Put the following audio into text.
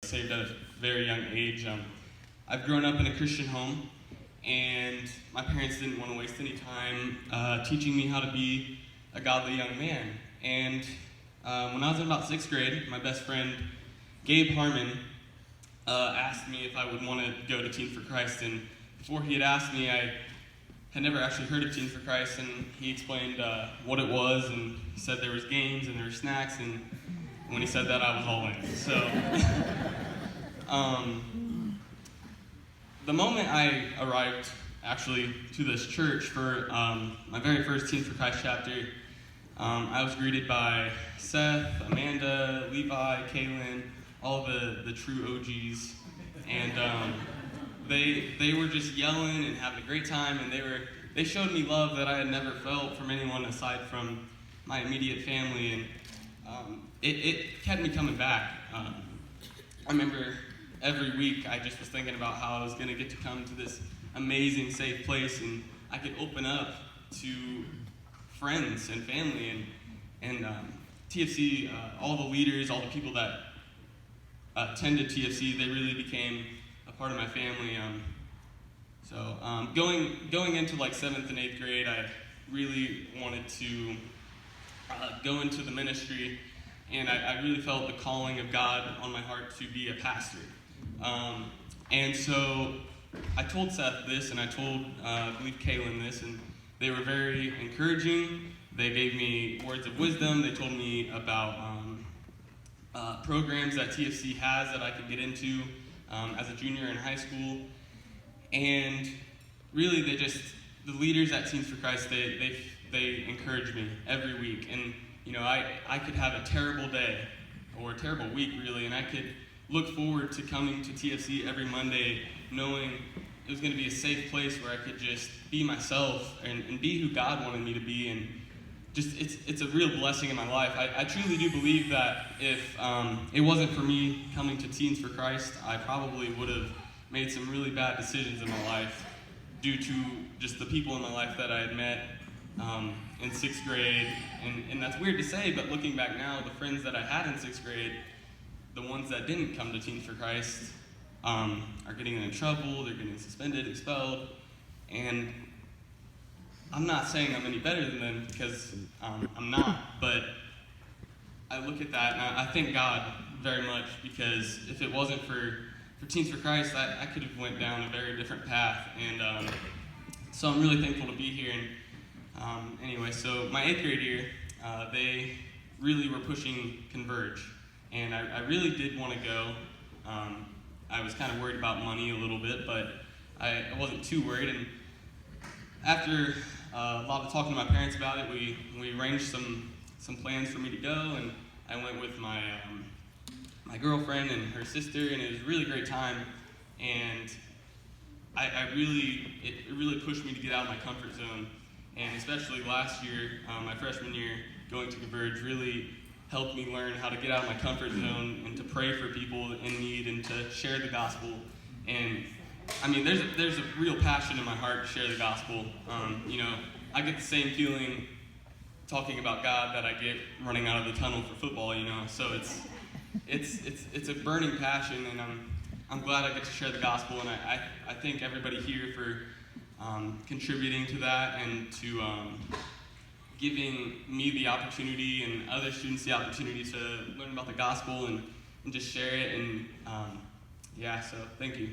saved at a very young age. I've grown up in a Christian home, and my parents didn't want to waste any time teaching me how to be a godly young man. And when I was in about 6th grade, my best friend, Gabe Harmon, asked me if I would want to go to Teens for Christ. And before he had asked me, I had never actually heard of Teens for Christ, and he explained what it was, and he said there was games and there were snacks, and when he said that, I was all in. So, the moment I arrived actually to this church for my very first Teens for Christ chapter, I was greeted by Seth, Amanda, Levi, Kaylin, all the true OGs, and they were just yelling and having a great time, and they showed me love that I had never felt from anyone aside from my immediate family, and it kept me coming back. I remember every week I just was thinking about how I was going to get to come to this amazing, safe place, and I could open up to friends and family, and TFC, all the leaders, all the people that attended TFC, they really became a part of my family. So going into like 7th and 8th grade, I really wanted to go into the ministry, and I really felt the calling of God on my heart to be a pastor. And so I told Seth this, and I told, I believe, Kaylin this, and they were very encouraging. They gave me words of wisdom. They told me about programs that TFC has that I could get into as a junior in high school. And really, the leaders at Teens for Christ, they encouraged me every week. And, you know, I could have a terrible day or a terrible week, really, and I could look forward to coming to TFC every Monday knowing it was going to be a safe place where I could just be myself and be who God wanted me to be. And just it's a real blessing in my life. I truly do believe that if it wasn't for me coming to Teens for Christ, I probably would have made some really bad decisions in my life due to just the people in my life that I had met in 6th grade. And that's weird to say, but looking back now, the friends that I had in 6th grade, the ones that didn't come to Teens for Christ, are getting in trouble, they're getting suspended, expelled, and I'm not saying I'm any better than them, because I'm not, but I look at that and I thank God very much, because if it wasn't for Teens for Christ, I could have went down a very different path, and so I'm really thankful to be here. And anyway, so my 8th grade year, they really were pushing Converge, and I really did want to go. I was kind of worried about money a little bit, but I wasn't too worried, and after a lot of talking to my parents about it, we arranged some plans for me to go, and I went with my girlfriend and her sister, and it was a really great time, and it really pushed me to get out of my comfort zone, and especially last year, my freshman year, going to Converge really helped me learn how to get out of my comfort zone and to pray for people in need and to share the gospel. And I mean, there's a real passion in my heart to share the gospel. You know, I get the same feeling talking about God that I get running out of the tunnel for football. You know, so it's a burning passion, and I'm glad I get to share the gospel. And I thank everybody here for contributing to that and to giving me the opportunity and other students the opportunity to learn about the gospel and just share it. And yeah, so thank you.